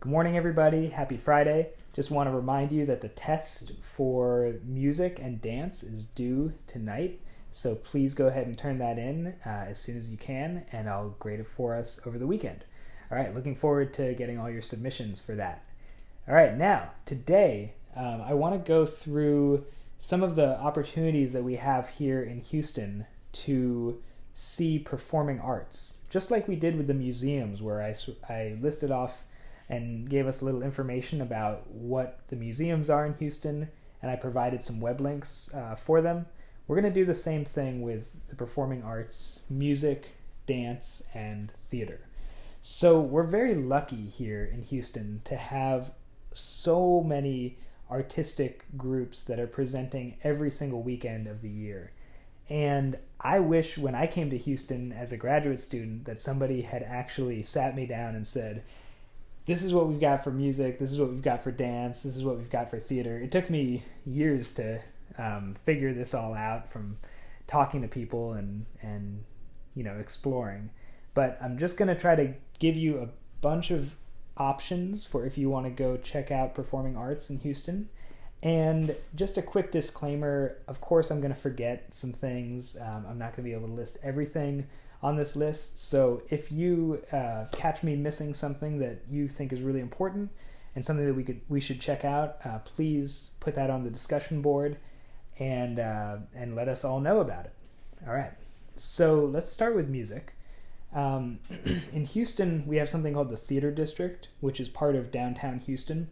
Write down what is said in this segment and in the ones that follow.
Good morning, everybody. Happy Friday. Just want to remind you that the test for music and dance is due tonight. So please go ahead and turn that in as soon as you can, and I'll grade it for us over the weekend. All right, looking forward to getting all your submissions for that. All right, now, today, I want to go through some of the opportunities that we have here in Houston to see performing arts, just like we did with the museums, where I listed off and gave us a little information about what the museums are in Houston, and I provided some web links for them. We're going to do the same thing with the performing arts, music, dance, and theater. So we're very lucky here in Houston to have so many artistic groups that are presenting every single weekend of the year. And I wish when I came to Houston as a graduate student that somebody had actually sat me down and said, this is what we've got for music, this is what we've got for dance, this is what we've got for theater. It took me years to figure this all out from talking to people and exploring. But I'm just going to try to give you a bunch of options for if you want to go check out performing arts in Houston. And just a quick disclaimer, of course I'm going to forget some things. I'm not going to be able to list everything on this list. So if you catch me missing something that you think is really important and something that we should check out, please put that on the discussion board and let us all know about it. All right, so let's start with music. In Houston, we have something called the Theater District, which is part of downtown Houston.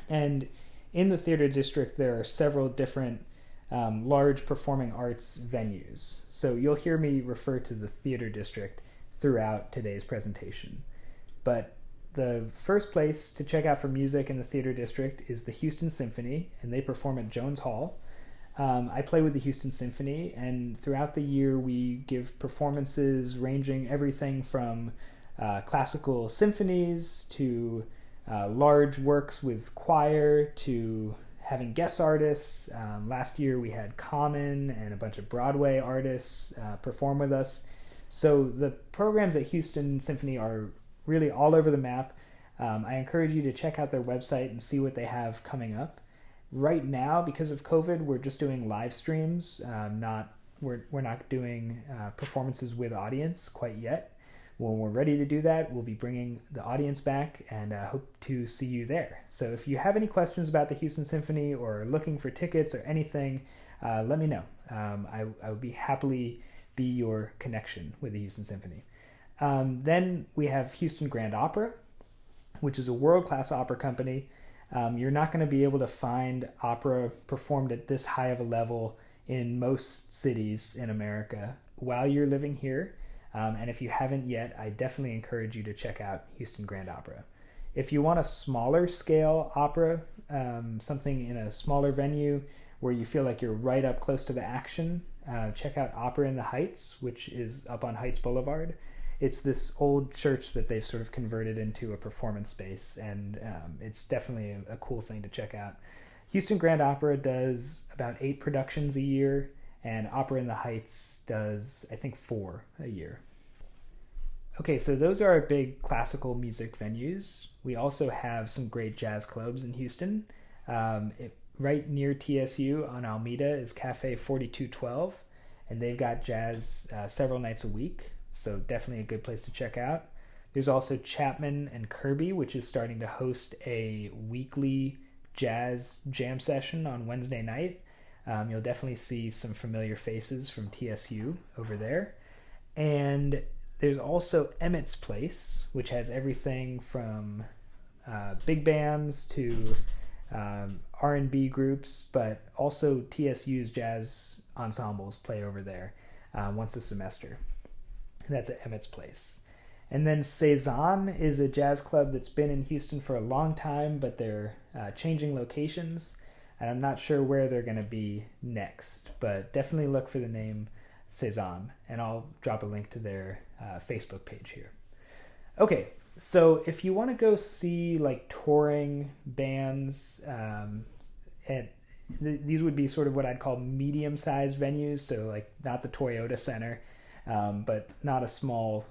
And in the Theater District, there are several different large performing arts venues. So you'll hear me refer to the Theater District throughout today's presentation. But the first place to check out for music in the Theater District is the Houston Symphony, and they perform at Jones Hall. I play with the Houston Symphony, and throughout the year we give performances ranging everything from classical symphonies to large works with choir to having guest artists. Last year we had Common and a bunch of Broadway artists perform with us. So the programs at Houston Symphony are really all over the map. I encourage you to check out their website and see what they have coming up. Right now, because of COVID, we're just doing live streams. We're not doing performances with audience quite yet. When we're ready to do that, we'll be bringing the audience back, and hope to see you there. So if you have any questions about the Houston Symphony or looking for tickets or anything, let me know. I would be happily be your connection with the Houston Symphony. Then we have Houston Grand Opera, which is a world-class opera company. You're not going to be able to find opera performed at this high of a level in most cities in America while you're living here. And if you haven't yet, I definitely encourage you to check out Houston Grand Opera. If you want a smaller scale opera, something in a smaller venue where you feel like you're right up close to the action, check out Opera in the Heights, which is up on Heights Boulevard. It's this old church that they've sort of converted into a performance space, and it's definitely a cool thing to check out. Houston Grand Opera does about 8 productions a year, and Opera in the Heights does, I think, 4 a year. Okay, so those are our big classical music venues. We also have some great jazz clubs in Houston. Right near TSU on Alameda is Cafe 4212, and they've got jazz several nights a week. So definitely a good place to check out. There's also Chapman and Kirby, which is starting to host a weekly jazz jam session on Wednesday night. You'll definitely see some familiar faces from TSU over there. And there's also Emmett's Place, which has everything from big bands to R&B groups, but also TSU's jazz ensembles play over there once a semester. That's at Emmett's Place. And then Cezanne is a jazz club that's been in Houston for a long time, but they're changing locations, and I'm not sure where they're going to be next, but definitely look for the name Cezanne, and I'll drop a link to their Facebook page here. Okay, so if you want to go see like touring bands, these would be sort of what I'd call medium-sized venues, so like not the Toyota Center, but not a small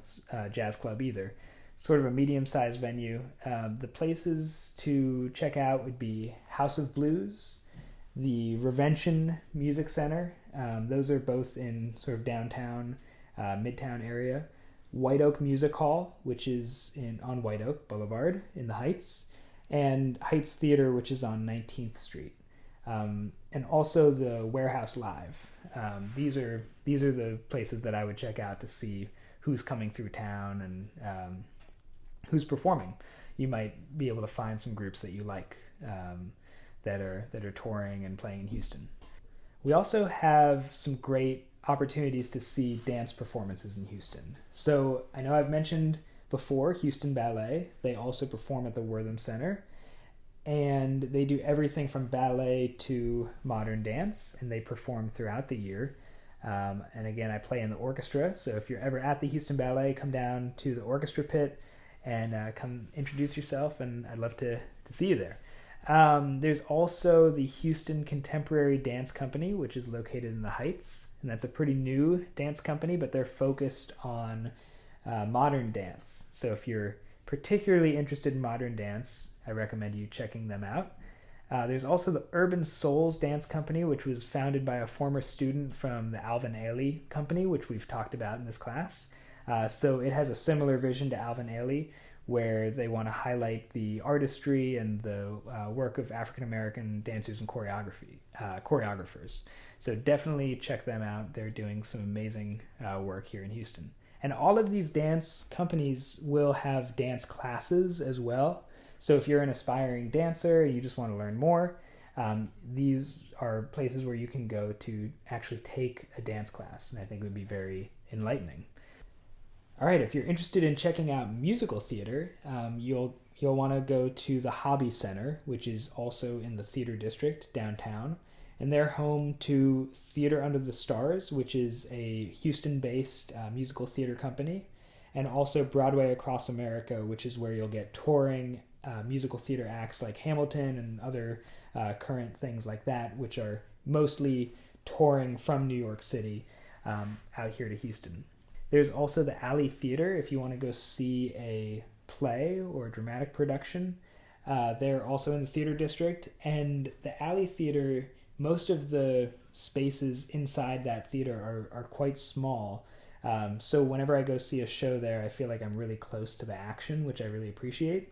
jazz club either. sort of a medium-sized venue. The places to check out would be House of Blues, the Revention Music Center. Those are both in sort of downtown, midtown area. White Oak Music Hall, which is on White Oak Boulevard in the Heights, and Heights Theater, which is on 19th Street, and also the Warehouse Live. These are the places that I would check out to see who's coming through town and who's performing. You might be able to find some groups that you like that are touring and playing in Houston. We also have some great opportunities to see dance performances in Houston. So I know I've mentioned before Houston Ballet. They also perform at the Wortham Center, and they do everything from ballet to modern dance, and they perform throughout the year. And again, I play in the orchestra, so if you're ever at the Houston Ballet, come down to the orchestra pit and come introduce yourself, and I'd love to see you there. There's also the Houston Contemporary Dance Company, which is located in the Heights, and that's a pretty new dance company, but they're focused on modern dance. So if you're particularly interested in modern dance, I recommend you checking them out. There's also the Urban Souls Dance Company, which was founded by a former student from the Alvin Ailey Company, which we've talked about in this class. So it has a similar vision to Alvin Ailey, where they want to highlight the artistry and the work of African-American dancers and choreographers. So definitely check them out. They're doing some amazing work here in Houston. And all of these dance companies will have dance classes as well. So if you're an aspiring dancer, you just want to learn more, these are places where you can go to actually take a dance class, and I think it would be very enlightening. All right, if you're interested in checking out musical theater, you'll want to go to the Hobby Center, which is also in the Theater District downtown, and they're home to Theater Under the Stars, which is a Houston-based musical theater company, and also Broadway Across America, which is where you'll get touring musical theater acts like Hamilton and other current things like that, which are mostly touring from New York City out here to Houston. There's also the Alley Theater if you want to go see a play or a dramatic production. They're also in the Theater District, and the Alley Theater, most of the spaces inside that theater are quite small. So whenever I go see a show there, I feel like I'm really close to the action, which I really appreciate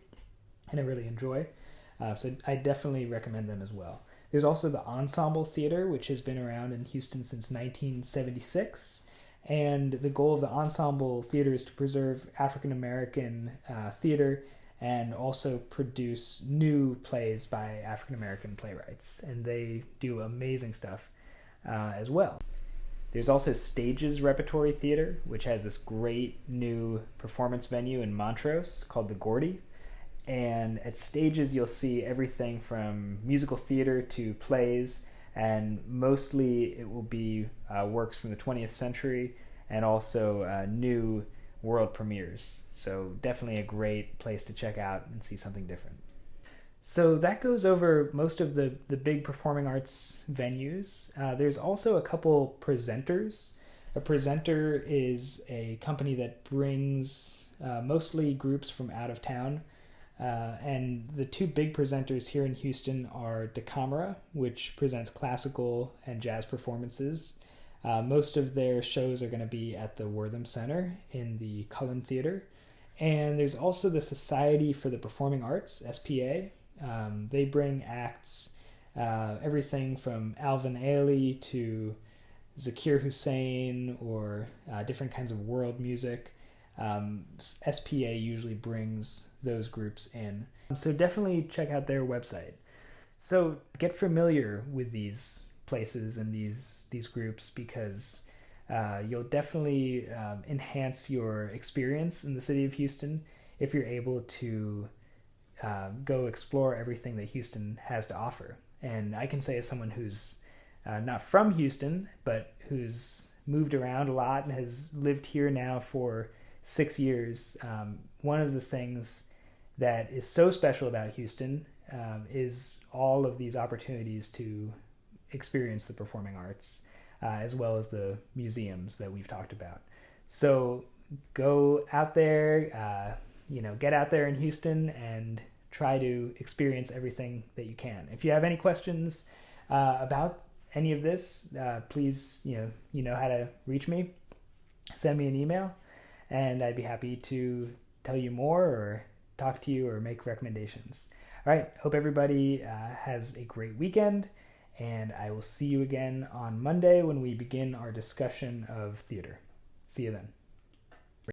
and I really enjoy. So I definitely recommend them as well. There's also the Ensemble Theater, which has been around in Houston since 1976. And the goal of the Ensemble Theater is to preserve African-American theater and also produce new plays by African-American playwrights. And they do amazing stuff as well. There's also Stages Repertory Theater, which has this great new performance venue in Montrose called the Gordy. And at Stages, you'll see everything from musical theater to plays, and mostly it will be works from the 20th century and also new world premieres. So definitely a great place to check out and see something different. So that goes over most of the big performing arts venues. There's also a couple presenters. A presenter is a company that brings mostly groups from out of town. And the two big presenters here in Houston are DeCamera, which presents classical and jazz performances. Most of their shows are going to be at the Wortham Center in the Cullen Theater. And there's also the Society for the Performing Arts, SPA. They bring acts, everything from Alvin Ailey to Zakir Hussain or different kinds of world music. SPA usually brings those groups in. So definitely check out their website. So get familiar with these places and these groups, because you'll definitely enhance your experience in the city of Houston if you're able to go explore everything that Houston has to offer. And I can say, as someone who's not from Houston, but who's moved around a lot and has lived here now for 6 years, one of the things that is so special about Houston is all of these opportunities to experience the performing arts, as well as the museums that we've talked about. So go out there, get out there in Houston and try to experience everything that you can. If you have any questions about any of this, please, you know how to reach me. Send me an email, and I'd be happy to tell you more or talk to you or make recommendations. All right, hope everybody has a great weekend, and I will see you again on Monday when we begin our discussion of theater. See you then.